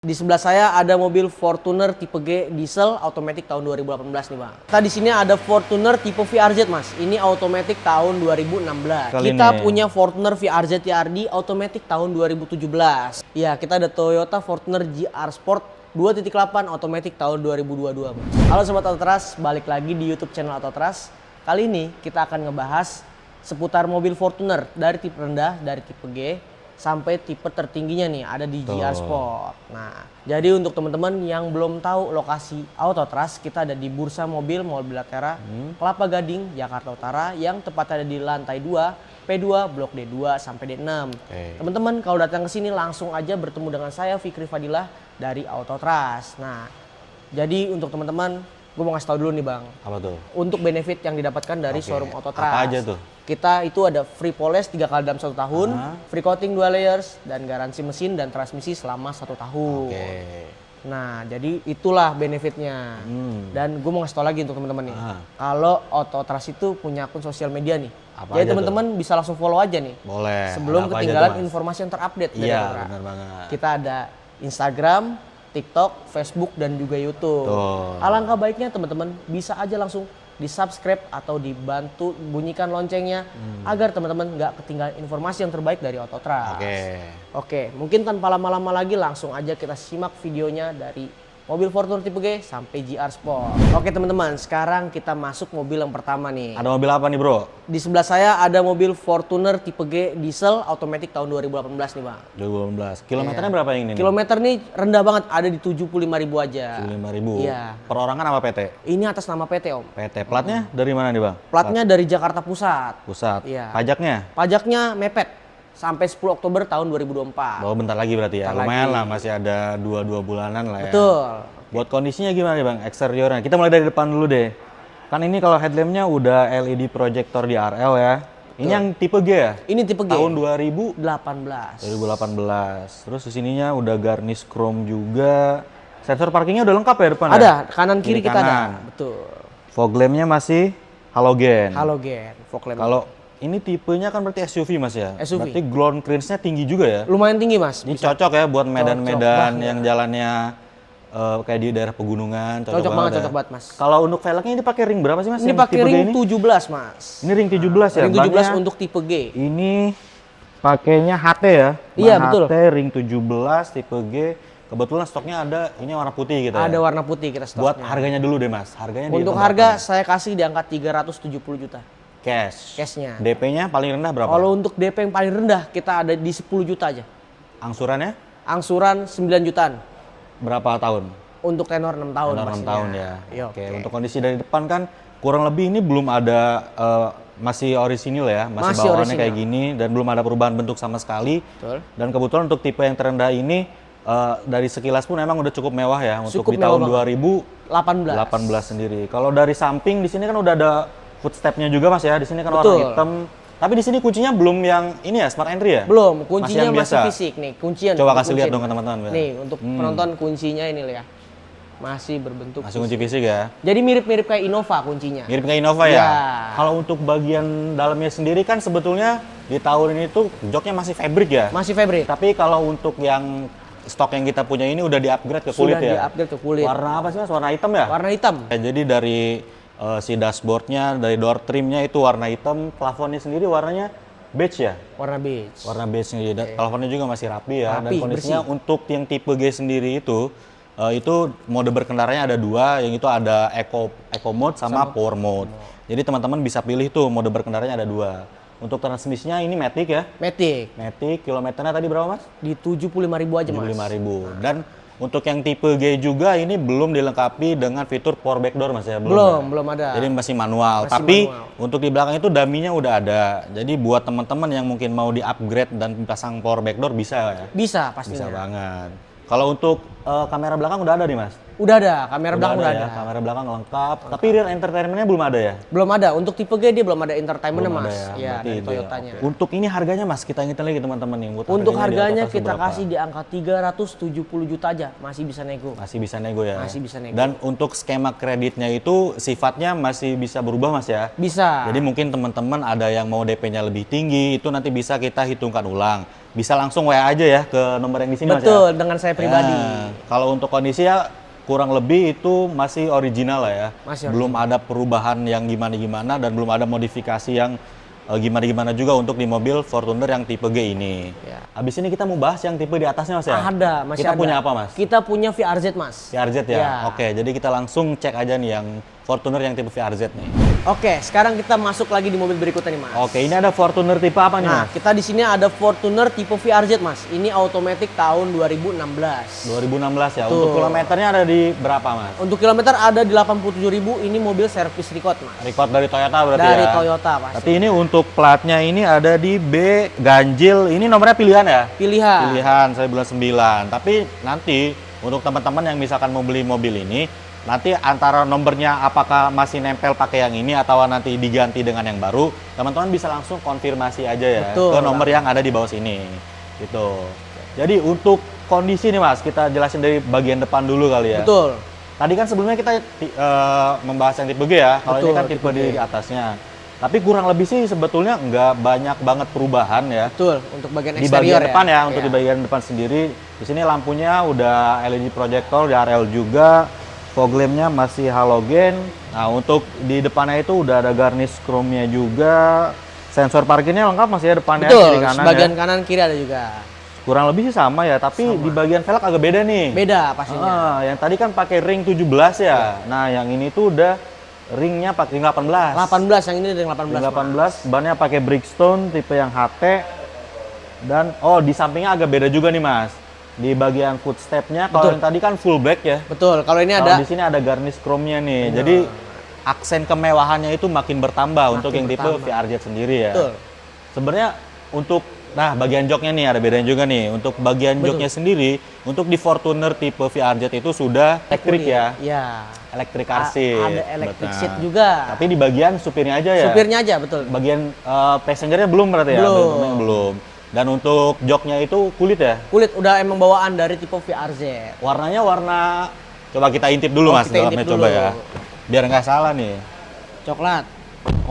Di sebelah saya ada mobil Fortuner tipe G diesel automatic tahun 2018 nih bang. Kita di sini ada Fortuner tipe VRZ mas. Ini automatic tahun 2016. Kita punya Fortuner VRZ TRD automatic tahun 2017. Ya kita ada Toyota Fortuner GR Sport 2.8 automatic tahun 2022 bang. Halo sobat Autotrust, balik lagi di YouTube channel Autotrust. Kali ini kita akan ngebahas seputar mobil Fortuner dari tipe rendah, dari tipe G sampai tipe tertingginya nih ada di GR Sport. Nah, jadi untuk teman-teman yang belum tahu lokasi Autotrust, kita ada di Bursa Mobil Mall Bilatera, Kelapa Gading, Jakarta Utara yang tepat ada di lantai 2, P2, Blok D2 sampai D6. Teman-teman kalau datang ke sini langsung aja bertemu dengan saya Fikri Fadilah dari Autotrust. Nah, jadi untuk teman-teman gue mau ngasih tau dulu nih bang. Apa tuh? Untuk benefit yang didapatkan dari showroom Autotrust. Apa aja tuh? Kita itu ada free polish 3 kali dalam 1 tahun, free coating 2 layers, dan garansi mesin dan transmisi selama 1 tahun. Nah, jadi itulah benefitnya. Dan gue mau ngasih tau lagi untuk teman-teman nih. Kalau Autotrust itu punya akun sosial media nih. Jadi teman-teman bisa langsung follow aja nih. Boleh. Sebelum ketinggalan informasi yang terupdate. Iya, benar banget. Kita ada Instagram, TikTok, Facebook, dan juga YouTube. Alangkah baiknya teman-teman bisa aja langsung di-subscribe atau dibantu bunyikan loncengnya agar teman-teman nggak ketinggalan informasi yang terbaik dari Autotrust. Oke, mungkin tanpa lama-lama lagi langsung aja kita simak videonya dari mobil Fortuner tipe G sampai GR Sport. Oke teman-teman, sekarang kita masuk mobil yang pertama nih. Ada mobil apa nih bro? Di sebelah saya ada mobil Fortuner tipe G diesel automatic tahun 2018 nih bang. 2018. Kilometernya berapa yang ini? Kilometer nih rendah banget, ada di 75.000 aja. 75.000? Iya. Perorangan apa PT? Ini atas nama PT om. PT. Platnya dari mana nih bang? Platnya dari Jakarta Pusat. Pusat? Iya. Pajaknya? Pajaknya mepet. Sampai 10 Oktober tahun 2024. Oh bentar lagi berarti ya? Lumayan lah, masih ada 2 bulanan lah ya. Betul. Buat kondisinya gimana nih bang, eksteriornya? Kita mulai dari depan dulu deh. Kan ini kalau headlampnya udah LED projector di RL ya. Ini yang tipe G ya? Ini tipe G. Tahun 2018. Terus disininya udah garnish chrome juga. Sensor parkingnya udah lengkap ya depan ya? Ada, kanan kiri kita ada. Betul. Fog lampnya masih halogen. Halogen, fog lamp. Kalau ini tipenya kan berarti SUV mas ya? SUV. Berarti ground clearance-nya tinggi juga ya? Lumayan tinggi mas. Ini cocok ya buat medan-medan yang jalannya kayak di daerah pegunungan. Cocok banget mas. Kalau untuk velgnya ini pakai ring berapa sih mas? Ini pakai ring 17 mas. Ini ring 17 ya? Ring 17 untuk tipe G. Ini pakainya HT ya? Iya betul. HT ring 17 tipe G. Kebetulan stoknya ada, ini warna putih gitu ya? Ada warna putih kita stoknya. Buat harganya dulu deh mas. Harganya untuk harga saya kasih di angka 370 juta. Cashnya. DP-nya paling rendah berapa? Kalau untuk DP yang paling rendah kita ada di 10 juta aja. Angsurannya? Angsuran 9 jutaan. Berapa tahun? Untuk tenor 6 tahun. Tenor 6 tahun ya. Oke. Untuk kondisi dari depan kan kurang lebih ini belum ada masih orisinil ya, masih bawaannya kayak gini dan belum ada perubahan bentuk sama sekali. Betul. Dan kebetulan untuk tipe yang terendah ini dari sekilas pun emang udah cukup mewah ya untuk di tahun 2018 sendiri. Kalau dari samping di sini kan udah ada footstepnya juga mas ya, di sini kan warna hitam. Tapi di sini kuncinya belum yang ini ya, smart entry ya? Belum, kuncinya masih fisik nih, kuncian. Coba kasih lihat dong ke teman-teman. Nih, untuk penonton kuncinya ini ya. Masih berbentuk masih kunci fisik ya. Jadi mirip-mirip kayak Innova kuncinya. Mirip kayak Innova ya? Kalau untuk bagian dalamnya sendiri kan sebetulnya di tahun ini tuh joknya masih fabric ya? Masih fabric. Tapi kalau untuk yang stok yang kita punya ini udah di-upgrade ke kulit ya? Sudah di-upgrade ke kulit. Warna apa sih mas? Warna hitam ya? Warna hitam. Ya, jadi dari si dashboardnya, dari door trimnya itu warna hitam, plafonnya sendiri warnanya beige ya? Warna beige. Warna beige sendiri. Plafonnya juga masih rapi ya. Dan kondisinya bersih. Untuk yang tipe G sendiri itu mode berkendaranya ada 2, yang itu ada Eco mode sama Power mode. Jadi teman-teman bisa pilih tuh mode berkendaranya ada 2. Untuk transmisinya ini Matic ya? Matic, kilometernya tadi berapa mas? Di 75.000 aja mas. 75.000. Dan untuk yang tipe G juga ini belum dilengkapi dengan fitur power backdoor mas ya? Belum ada. Jadi masih manual. Tapi untuk di belakang itu dummy-nya udah ada. Jadi buat teman-teman yang mungkin mau di-upgrade dan pasang power backdoor bisa ya? Bisa pastinya. Bisa banget. Kalau untuk kamera belakang udah ada nih mas? Udah ada, kamera belakang udah ada. Kamera belakang lengkap. Tapi rear entertainment-nya belum ada ya? Belum ada. Untuk tipe G dia belum ada entertainment-nya mas. Ya, dari Toyotanya. Untuk ini harganya mas, kita ingetin lagi teman-teman nih. Untuk harganya kita kasih di angka 370 juta aja. Masih bisa nego. Masih bisa nego ya? Masih bisa nego. Dan untuk skema kreditnya itu sifatnya masih bisa berubah mas ya? Bisa. Jadi mungkin teman-teman ada yang mau DP-nya lebih tinggi, itu nanti bisa kita hitungkan ulang. bisa langsung WA aja ya ke nomor yang di sini Mas ya. Betul, dengan saya pribadi. Kalau untuk kondisi ya kurang lebih itu masih original lah ya. Belum ada perubahan yang gimana-gimana dan belum ada modifikasi yang gimana-gimana juga untuk di mobil Fortuner yang tipe G ini. Ya. Habis ini kita mau bahas yang tipe di atasnya Mas ya? Ada, masih kita ada. Punya apa Mas? Kita punya VRZ Mas. VRZ ya? Ya. Oke, jadi kita langsung cek aja nih yang Fortuner yang tipe VRZ nih. Oke, sekarang kita masuk lagi di mobil berikutnya nih Mas. Oke, ini ada Fortuner tipe apa nih Mas? Kita di sini ada Fortuner tipe VRZ Mas. Ini automatic tahun 2016. 2016 ya. Tuh. Untuk kilometernya ada di berapa Mas? Untuk kilometer ada di 87.000. Ini mobil servis record Mas. Record dari Toyota berarti dari Toyota pasti. Tapi ini untuk platnya ini ada di B ganjil. Ini nomornya pilihan ya? Pilihan, saya bilang 9. Tapi nanti untuk teman-teman yang misalkan mau beli mobil ini, nanti antara nomornya apakah masih nempel pakai yang ini atau nanti diganti dengan yang baru, teman-teman bisa langsung konfirmasi aja ya. Betul, ke nomor yang ada di bawah sini. Gitu. Jadi untuk kondisi nih Mas, kita jelasin dari bagian depan dulu kali ya. Betul. Tadi kan sebelumnya kita membahas yang tipe G ya. Kalau ini kan tipe di atasnya. Tapi kurang lebih sih sebetulnya nggak banyak banget perubahan ya. Betul, untuk bagian eksterior di bagian depan ya, untuk di bagian depan sendiri. Di sini lampunya udah LED projector, di RL juga. Fog lamp-nya masih halogen. Nah, untuk di depannya itu udah ada garnish chrome-nya juga. Sensor parkirnya lengkap masih ya depannya. Betul, kiri kanan bagian kanan kiri ada juga. Kurang lebih sih sama ya, tapi di bagian velg agak beda nih. Beda pastinya. Yang tadi kan pakai ring 17 ya. Nah, yang ini tuh udah ringnya pakai ring 18. 18, yang ini ring 18. Ring 18, bannya pakai Bridgestone tipe yang HT. Dan di sampingnya agak beda juga nih Mas. Di bagian footstep-nya, kalau yang tadi kan full black ya. Betul, kalau ini ada. Di sini ada garnish chrome-nya nih. Jadi aksen kemewahannya itu makin bertambah untuk yang tipe VRZ sendiri ya. Betul. Sebenarnya untuk bagian joknya nih ada bedanya juga nih. Untuk bagian joknya sendiri, untuk di Fortuner tipe VRZ itu sudah elektrik ya. Iya. Electric car seat. Ada electric seat juga. Tapi di bagian supirnya aja ya. Supirnya aja, betul. Bagian passengernya belum berarti ya? Belum. Dan untuk joknya itu kulit ya? Kulit, udah emang bawaan dari tipe VRZ. Warnanya warna, coba kita intip dulu Mas, dalamnya coba ya. Biar nggak salah nih. Coklat.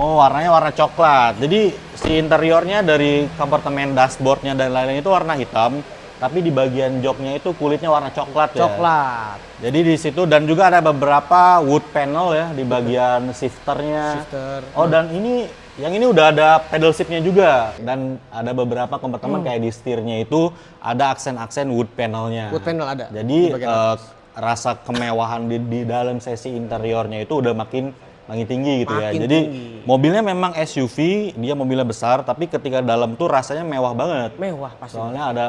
Warnanya warna coklat. Jadi si interiornya dari kompartemen dashboardnya dan lain-lain itu warna hitam. Tapi di bagian joknya itu kulitnya warna coklat ya. Coklat. Jadi di situ dan juga ada beberapa wood panel ya di bagian shifternya. Dan yang ini udah ada pedal shift-nya juga dan ada beberapa kompartemen kayak di setirnya itu ada aksen-aksen wood panelnya. Wood panel ada. Jadi rasa kemewahan di dalam sesi interiornya itu udah makin tinggi gitu ya. Jadi mobilnya memang SUV, dia mobilnya besar, tapi ketika dalam tuh rasanya mewah banget. Mewah pasti. Soalnya ada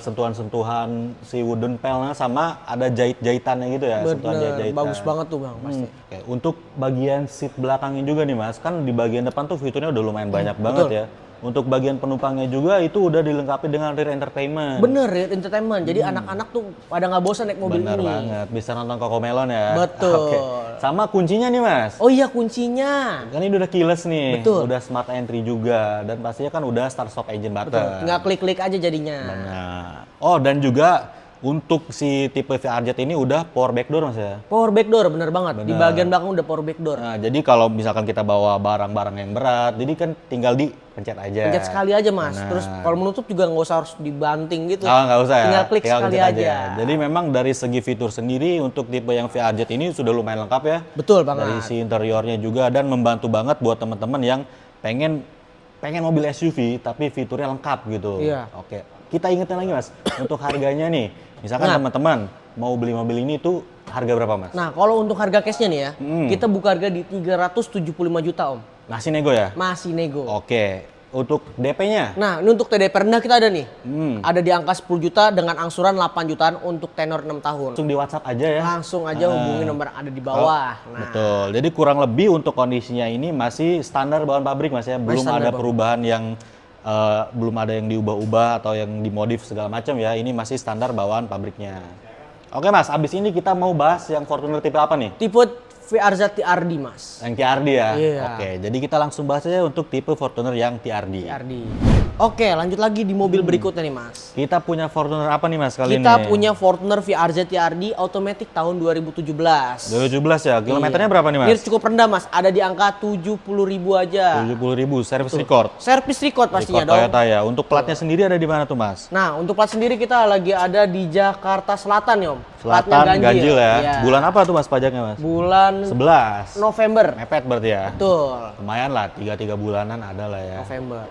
sentuhan-sentuhan si wooden panelnya sama ada jahit-jahitannya gitu ya. Bener, bagus banget tuh Bang, pasti. Untuk bagian seat belakangnya juga nih Mas, kan di bagian depan tuh fiturnya udah lumayan banyak banget ya. Untuk bagian penumpangnya juga itu udah dilengkapi dengan rear entertainment. Bener, rear entertainment. Jadi anak-anak tuh pada nggak bosan naik mobil ini. Bener banget, bisa nonton Cocomelon ya. Betul. Sama kuncinya nih Mas. Oh iya, kuncinya. Kan ini udah keyless nih. Betul. Udah smart entry juga dan pastinya kan udah start stop engine button. Betul. Nggak klik-klik aja jadinya. Benar. Dan juga untuk si tipe VRZ ini udah power back door Mas ya? Power back door, bener banget. Di bagian belakang udah power back door. Nah, jadi kalau misalkan kita bawa barang-barang yang berat, jadi kan tinggal dipencet aja. Pencet sekali aja Mas. Terus kalau menutup juga nggak usah harus dibanting gitu. Nggak usah ya? Tinggal klik sekali aja. Jadi memang dari segi fitur sendiri untuk tipe yang VRZ ini sudah lumayan lengkap ya. Betul banget. Dari si interiornya juga dan membantu banget buat teman-teman yang pengen mobil SUV tapi fiturnya lengkap gitu. Iya. Oke. Kita ingetin lagi Mas, untuk harganya nih, misalkan teman-teman mau beli mobil ini tuh harga berapa Mas? Nah, kalau untuk harga cashnya nih ya, kita buka harga di 375 juta Om. Masih nego ya? Masih nego. Oke. Untuk DP-nya? Nah, ini untuk TDP rendah kita ada nih. Ada di angka 10 juta dengan angsuran 8 jutaan untuk tenor 6 tahun. Langsung di WhatsApp aja ya? Langsung aja hubungi nomor yang ada di bawah. Betul. Jadi kurang lebih untuk kondisinya ini masih standar bawaan pabrik Mas ya? Belum ada perubahan yang belum ada yang diubah-ubah atau yang dimodif segala macam ya. Ini masih standar bawaan pabriknya. Oke Mas, abis ini kita mau bahas yang Fortuner tipe apa nih? Tipe VRZ TRD Mas. Yang TRD ya? Iya. Oke, jadi kita langsung bahas aja untuk tipe Fortuner yang TRD. Oke, lanjut lagi di mobil berikutnya nih Mas. Kita punya Fortuner apa nih Mas kali ini? Kita punya Fortuner VRZ TRD Automatic tahun 2017. 2017 ya, kilometernya berapa nih Mas? Ini cukup rendah Mas, ada di angka 70.000 aja. 70.000, service record. Service record pastinya record dong. Toyota ya. Untuk platnya sendiri ada di mana tuh Mas? Nah, untuk plat sendiri kita lagi ada di Jakarta Selatan ya Om. Selatan ganjil ya. Bulan apa tuh Mas pajaknya Mas? Bulan 11 November. Mepet berarti ya? Betul. Lumayan lah, 3 bulanan ada lah ya. November.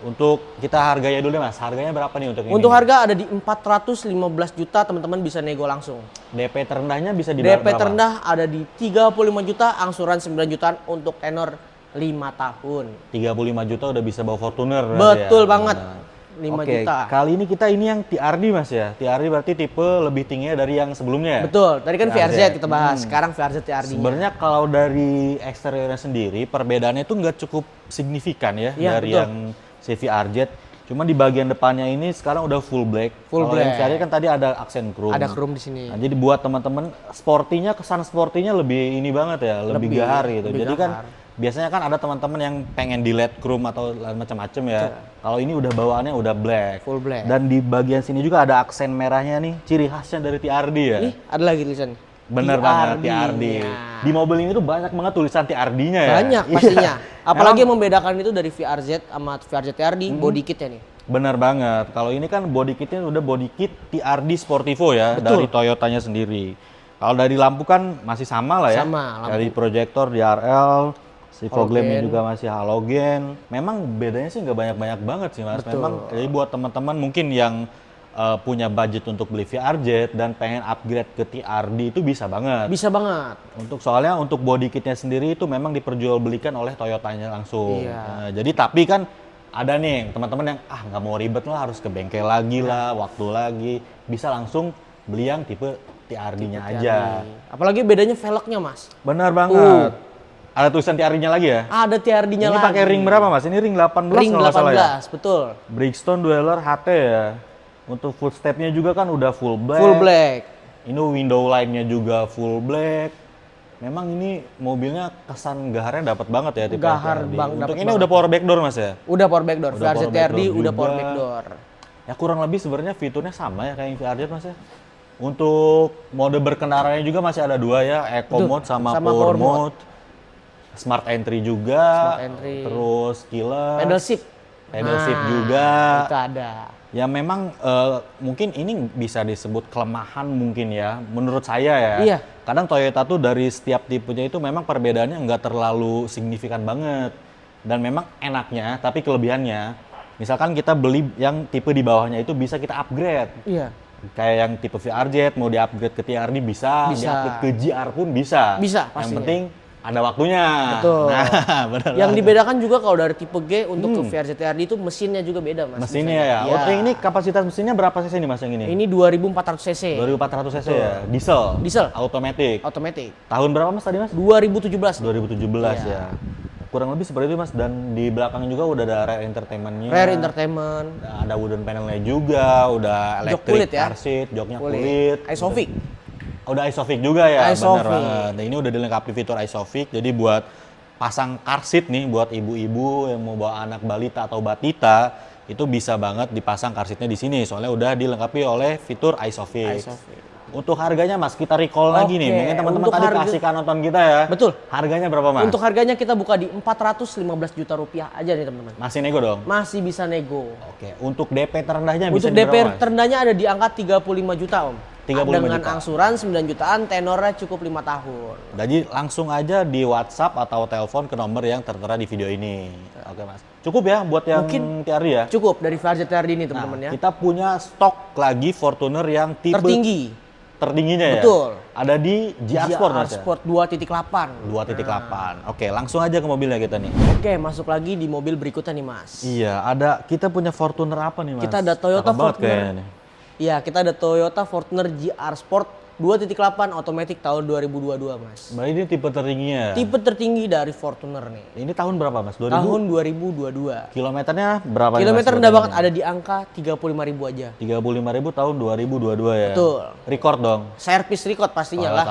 Untuk kita harganya dulu deh Mas, harganya berapa nih untuk ini? Untuk harga ada di 415 juta, teman-teman bisa nego langsung. DP terendahnya bisa di berapa? DP terendah ada di 35 juta, angsuran 9 jutaan untuk tenor 5 tahun. 35 juta udah bisa bawa Fortuner. Betul ya? banget. 5 juta. Kali ini kita yang TRD Mas ya. TRD berarti tipe lebih tingginya dari yang sebelumnya ya? Betul. Tadi kan VRZ kita bahas. Sekarang VRZ TRD. Sebenarnya kalau dari eksteriornya sendiri perbedaannya itu nggak cukup signifikan ya, dari betul. Yang CVRZ. Cuma di bagian depannya ini sekarang udah full black. Kalau yang VRZ kan tadi ada aksen chrome. Ada chrome di sini. Nah, jadi buat teman-teman sportinya, kesan sportinya lebih ini banget ya, lebih gahar gitu. Jadi kan biasanya kan ada teman-teman yang pengen di LED chrome atau macam-macam ya. Kalau ini udah bawaannya udah black. Full black. Dan di bagian sini juga ada aksen merahnya nih, ciri khasnya dari TRD ya. Ih, ada lagi tulisan. Bener banget TRD. Di mobil ini tuh banyak banget tulisan TRD-nya ya. Banyak pastinya. Apalagi yang membedakan itu dari VRZ sama VRZ TRD, body kitnya nih. Bener banget. Kalau ini kan body kitnya udah body kit TRD Sportivo ya. Betul. Dari Toyotanya sendiri. Kalau dari lampu kan masih sama lah ya. Sama. Dari proyektor DRL. Si fog lampnya juga masih halogen. Memang bedanya sih nggak banyak-banyak banget sih Mas. Betul. Memang jadi buat teman-teman mungkin yang punya budget untuk beli VRZ dan pengen upgrade ke TRD itu bisa banget. Bisa banget. Soalnya untuk body kitnya sendiri itu memang diperjualbelikan oleh Toyotanya langsung. Iya. Jadi tapi kan ada nih teman-teman yang nggak mau ribet lah, harus ke bengkel lagi lah, waktu lagi. Bisa langsung beli yang tipe TRD-nya aja. Apalagi bedanya velgnya Mas. Benar banget. Ada tulisan TRD-nya lagi ya? Ada TRD-nya lagi. Ini pakai ring berapa Mas? Ini ring 18 ring kalau 18, salah ya? Betul. Bridgestone Dweller HT ya. Untuk footstep-nya juga kan udah full black. Full black. Ini window line-nya juga full black. Memang ini mobilnya kesan gaharnya dapat banget ya tipe Gahar banget. Untuk ini udah power back door Mas ya? Udah power back door. VRZ TRD udah power back door. Ya kurang lebih sebenarnya fiturnya sama ya kayak yang VRZ Mas ya. Untuk mode berkendaranya juga masih ada dua ya, Eco Mode sama Power Mode. Smart Entry juga. Smart Entry. Terus keyless. Pedal shift. Pedal shift juga. Itu ada. Ya memang mungkin ini bisa disebut kelemahan mungkin ya, menurut saya ya. Iya. Kadang Toyota tuh dari setiap tipenya itu memang perbedaannya nggak terlalu signifikan banget. Dan memang enaknya, tapi kelebihannya, misalkan kita beli yang tipe di bawahnya itu bisa kita upgrade. Iya. Kayak yang tipe VRZ mau di-upgrade ke TRD bisa, di-upgrade ke GR pun bisa. Bisa, pastinya. Yang penting ada waktunya. Betul. Nah, benar. Yang dibedakan juga kalau dari tipe G untuk ke VRZ TRD itu mesinnya juga beda Mas. Mesinnya ya. Oh, ini kapasitas mesinnya berapa cc nih Mas yang ini? Ini 2400 cc. 2400 cc ya. Diesel. Diesel. Automatic. Automatic. Tahun berapa Mas tadi Mas? 2017. 2017 ya. Kurang lebih seperti itu Mas. Dan di belakang juga udah ada rear entertainment-nya. Rear entertainment. Ada wooden panelnya juga, udah electric car seat, joknya kulit. Isofix. Udah Isofix juga ya, Isofix. bener banget. Nah, ini udah dilengkapi fitur Isofix, jadi buat pasang car seat nih, buat ibu-ibu yang mau bawa anak balita atau batita, itu bisa banget dipasang car seatnya di sini, soalnya udah dilengkapi oleh fitur Isofix. Untuk harganya Mas, kita recall lagi nih, mungkin teman-teman tadi kasihkan nonton kita ya. Betul. Harganya berapa Mas? Untuk harganya kita buka di 415 juta rupiah aja nih teman-teman. Masih nego dong? Masih bisa nego. Oke, untuk DP terendahnya bisa di berapa Mas? Untuk DP terendahnya ada di angka 35 juta Om. 35 dengan juta. Angsuran 9 jutaan, tenornya cukup 5 tahun. Jadi langsung aja di WhatsApp atau telepon ke nomor yang tertera di video ini. Oke Mas. Cukup ya buat yang TRD ya? Cukup dari VRZ TRD ini teman-teman ya. Kita punya stok lagi Fortuner yang tipe tertingginya ya? Betul. Ada di GR Sport Mas ya? Sport 2.8. 2.8. Oke, langsung aja ke mobilnya kita nih. Oke, masuk lagi di mobil berikutnya nih Mas. Iya, kita punya Fortuner apa nih Mas? Kita ada Toyota Fortuner. Iya, kita ada Toyota Fortuner GR Sport 2.8 automatic tahun 2022 Mas. Berarti ini tipe tertingginya? Tipe tertinggi dari Fortuner nih. Ini tahun berapa Mas? Tahun 2022. Kilometernya berapa? Kilometer rendah banget, ada di angka 35.000 aja. 35.000 tahun 2022 ya? Betul. Record dong? Service record pastinya lah.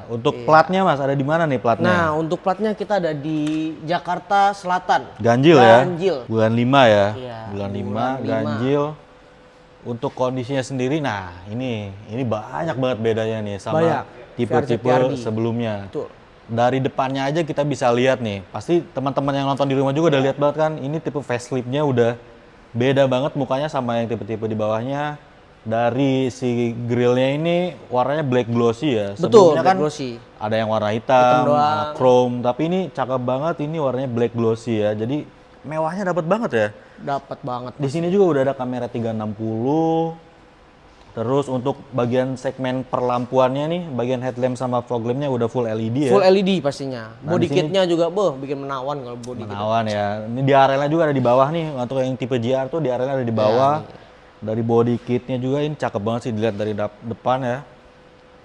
Untuk platnya Mas, ada di mana nih platnya? Nah, untuk platnya kita ada di Jakarta Selatan. Ganjil ya? Ganjil. Bulan 5 ya? Iya, bulan 5, bulan 5. ganjil. Untuk kondisinya sendiri, nah ini banyak banget bedanya nih sama tipe-tipe sebelumnya. Betul. Dari depannya aja kita bisa lihat nih, pasti teman-teman yang nonton di rumah juga udah lihat banget kan, ini tipe faceliftnya udah beda banget mukanya sama yang tipe-tipe di bawahnya. Dari si grillnya ini warnanya black glossy ya. Betul, sebelumnya black kan glossy. ada yang warna hitam chrome, tapi ini cakep banget, ini warnanya black glossy ya. Jadi mewahnya dapat banget ya. Dapat banget. Di sini juga udah ada kamera 360. Terus untuk bagian segmen perlampuannya nih, bagian headlamp sama fog lampnya udah full LED ya. Full LED pastinya. Nah, body kitnya juga bikin menawan kalau body kit. Menawan ya. Ini di area juga ada di bawah nih. Untuk yang tipe GR tuh di area ada di bawah. Dari body kitnya juga ini cakep banget sih dilihat dari depan ya.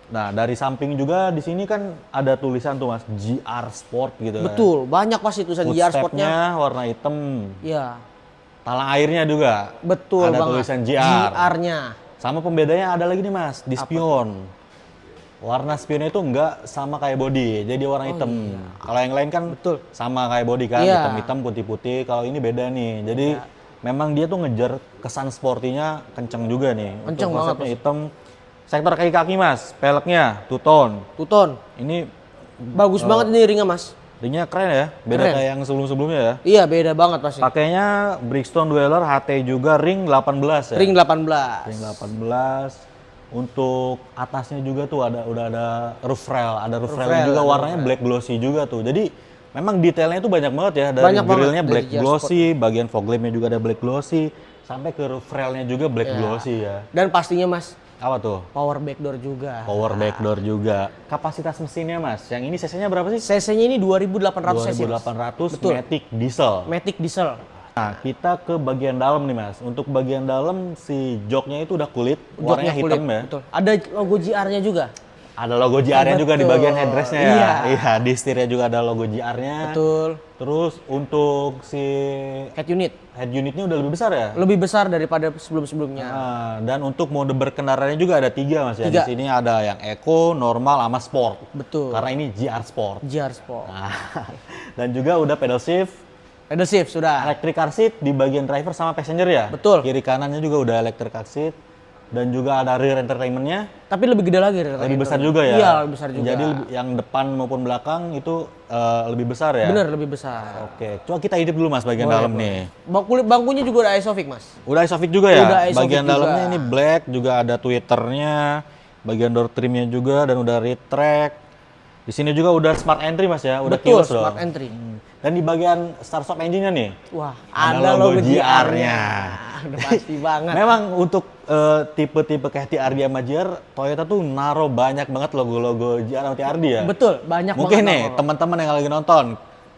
Nah, dari samping juga di sini kan ada tulisan tuh Mas, GR Sport gitu. Betul, banyak pasti tulisan GR Sportnya. Warna hitam. Iya. Talang airnya juga. Betul ada banget. tulisan GR. GR-nya. Sama pembedanya ada lagi nih Mas, di spion. Warna spionnya itu enggak sama kayak body, jadi warna hitam. Iya. Kalau yang lain kan sama kayak body kan, hitam-hitam, putih-putih. Kalau ini beda nih. Jadi memang dia tuh ngejar kesan sportinya kenceng juga nih. Kenceng banget. Hitam. Sektor kaki-kaki Mas, peleknya two-tone. Two-tone. Ini bagus banget nih ringnya Mas. Ringnya keren ya, beda kayak yang sebelum-sebelumnya ya. Iya, beda banget pasti. Pakainya Bridgestone Dweller HT juga ring 18 ya. Ring 18. Ring 18. Untuk atasnya juga tuh udah ada roof rail, juga warnanya black glossy juga tuh. Jadi memang detailnya itu banyak banget ya, dari grillnya black glossy, bagian fog lampnya juga ada black glossy, sampai ke roof railnya juga black glossy ya. Dan pastinya Mas, apa tuh? Power backdoor juga. Power backdoor juga. Kapasitas mesinnya Mas, yang ini cc-nya berapa sih? Cc-nya ini 2800 cc. 2800 Matic diesel. Matic diesel. Nah, kita ke bagian dalam nih Mas. Untuk bagian dalam si joknya itu udah kulit, warnanya hitam ya. Betul. Ada logo GR-nya juga. Ada logo GR-nya juga di bagian headrest-nya ya. Iya, di setirnya juga ada logo GR-nya. Betul. Terus untuk si head unitnya udah lebih besar ya? Lebih besar daripada sebelum-sebelumnya. Nah, dan untuk mode berkendaranya juga ada 3 Mas ya. Di sini ada yang Eco, normal, sama Sport. Betul. Karena ini GR Sport. GR Sport. Nah, dan juga udah pedal shift. Pedal shift sudah. Electric car seat di bagian driver sama passenger ya? Betul. Kiri kanannya juga udah electric car seat. Dan juga ada rear entertainment-nya. Tapi lebih gede lagi. Lebih besar juga ya? Iya, lebih besar juga. Jadi yang depan maupun belakang itu lebih besar ya? Bener, lebih besar. Oke, coba kita intip dulu Mas bagian dalam nih. Bangkunya juga udah Isofix Mas. Udah Isofix juga ya? Udah Isofix bagian juga. dalamnya ini black, juga ada tweeternya. Bagian door trimnya juga, dan udah rear track. Di sini juga udah smart entry Mas ya? Udah betul, kios smart dong. entry. Dan di bagian start stop engine-nya nih, wah, ada logo GR-nya. Udah pasti banget. Memang untuk tipe-tipe kayak TRD sama GR, Toyota tuh naruh banyak banget logo-logo GR sama TRD ya. Betul, banyak Mungkin banget. Mungkin nih teman-teman yang lagi nonton,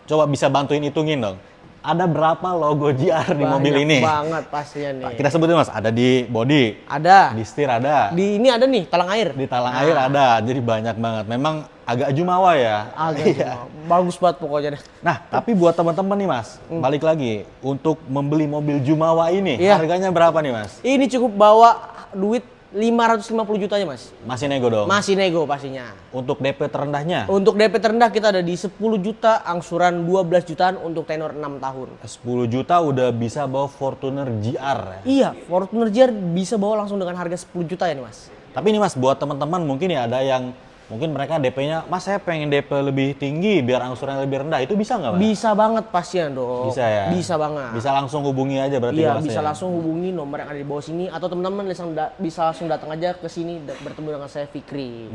coba bisa bantuin hitungin dong. Ada berapa logo GR di mobil ini? Banyak banget pastinya nih. Nah, kita sebutin Mas, ada di body. Ada. Di setir ada. Di ini ada nih, talang air. Di talang air ada, jadi banyak banget. Memang agak jumawa ya. Agak jumawa. Bagus banget pokoknya deh. Nah, tapi buat teman-teman nih Mas, balik lagi. Untuk membeli mobil jumawa ini, harganya berapa nih Mas? Ini cukup bawa duit 550 jutanya Mas. Masih nego dong? Masih nego pastinya. Untuk DP terendahnya? Untuk DP terendah kita ada di 10 juta, angsuran 12 jutaan untuk tenor 6 tahun. 10 juta udah bisa bawa Fortuner GR ya? Iya, Fortuner GR bisa bawa langsung dengan harga 10 juta ya nih Mas. Tapi nih Mas, buat teman-teman mungkin ya ada yang mungkin mereka DP-nya, Mas saya pengen DP lebih tinggi biar angsurannya lebih rendah, itu bisa nggak Mas? Bisa banget pastinya dong. Bisa ya? Bisa banget. Bisa langsung hubungi aja berarti Iya, Mas bisa ya? langsung hubungi nomor yang ada di bawah sini, atau teman-teman bisa langsung datang aja ke sini bertemu dengan saya Fikri.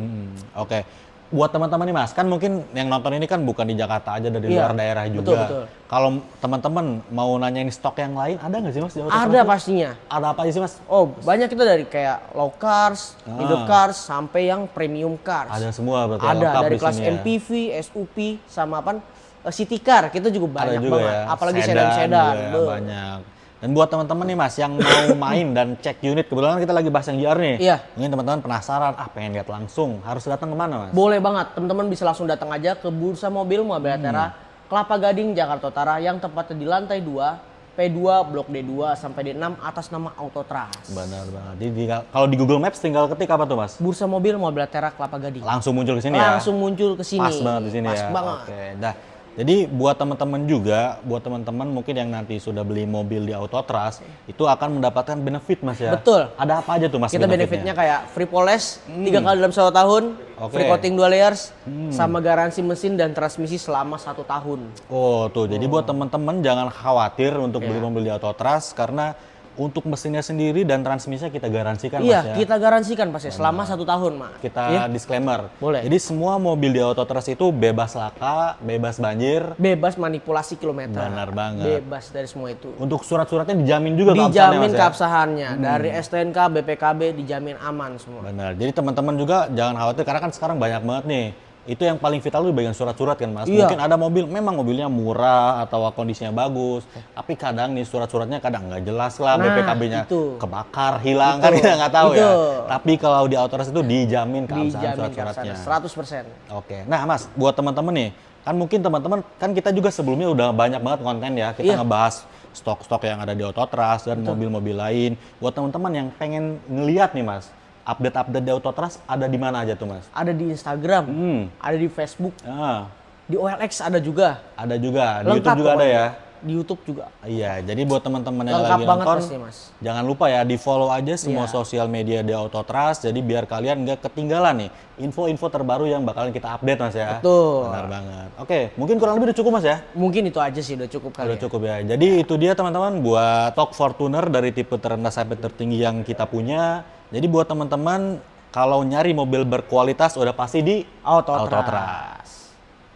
Oke. Buat teman-teman nih Mas, kan mungkin yang nonton ini kan bukan di Jakarta aja, dari luar daerah juga. Betul. Kalau teman-teman mau nanyain stok yang lain, ada nggak sih Mas? Ada pastinya. Ada apa aja sih Mas? Oh, banyak kita dari kayak low cars, middle cars, sampai yang premium cars. Ada semua berarti. Ada dari di kelas sini ya? MPV, SUV, sama apa? City car kita juga banyak juga banget. Ya. Apalagi sedan-sedan. Ya, banyak. Dan buat teman-teman nih Mas yang mau main dan cek unit, kebetulan kita lagi bahas yang GR nih. Iya. Mungkin teman-teman penasaran, pengen lihat langsung, harus datang kemana Mas? Boleh banget, teman-teman bisa langsung datang aja ke Bursa Mobil Mobilatera Kelapa Gading, Jakarta Utara yang tepatnya di lantai 2, P2, Blok D2 sampai D6 atas nama Autotrust. Benar banget. Jadi kalau di Google Maps tinggal ketik apa tuh Mas? Bursa Mobil Mobilatera Kelapa Gading. Langsung muncul ke sini ya? Langsung muncul ke sini. Pas banget di sini ya? Pas banget. Oke, dah. Jadi buat teman-teman juga, buat teman-teman mungkin yang nanti sudah beli mobil di Autotrust, itu akan mendapatkan benefit Mas ya? Betul. Ada apa aja tuh Mas Kita benefitnya kayak free poles 3 kali dalam 1 tahun, free coating 2 layers, sama garansi mesin dan transmisi selama 1 tahun. Oh tuh, jadi buat teman-teman jangan khawatir untuk beli mobil di Autotrust karena untuk mesinnya sendiri dan transmisinya kita garansikan Mas ya? Iya, kita garansikan Mas ya, selama 1 tahun Mas. Kita disclaimer. Boleh. Jadi semua mobil di Autotrust itu bebas laka, bebas banjir. Bebas manipulasi kilometer. Benar banget. Bebas dari semua itu. Untuk surat-suratnya dijamin juga Dijamin Mas, keabsahannya. Dari STNK, BPKB dijamin aman semua. Benar. Jadi teman-teman juga jangan khawatir karena kan sekarang banyak banget nih. Itu yang paling vital itu bagian surat-surat kan Mas. Iya. Mungkin ada mobil memang mobilnya murah atau kondisinya bagus, tapi kadang nih surat-suratnya kadang nggak jelas lah, BPKB-nya kebakar, hilang kan kita nggak tahu ya. Tapi kalau di Autotrust itu dijamin keabsahan surat-suratnya. 100%. Oke. Nah Mas, buat teman-teman nih, kan mungkin teman-teman kan kita juga sebelumnya udah banyak banget konten ya, kita ngebahas stok-stok yang ada di Autotrust dan mobil-mobil lain. Buat teman-teman yang pengen ngeliat nih Mas, update-update di Autotrust ada di mana aja tuh Mas? Ada di Instagram, ada di Facebook, di OLX ada juga. Ada juga, di Lengkap YouTube juga ada ya? Di YouTube juga. Iya, jadi buat teman-teman yang Lengkap lagi banget nonton, pasti, Mas. jangan lupa ya di follow aja semua sosial media di Autotrust, jadi biar kalian nggak ketinggalan nih info-info terbaru yang bakalan kita update Mas ya. Betul. Benar banget. Oke, mungkin kurang lebih udah cukup Mas ya? Mungkin itu aja sih, udah cukup kali. Udah cukup ya. Jadi itu dia teman-teman buat stok Fortuner dari tipe terendah sampai tertinggi yang kita punya. Jadi buat teman-teman kalau nyari mobil berkualitas udah pasti di Autotrust.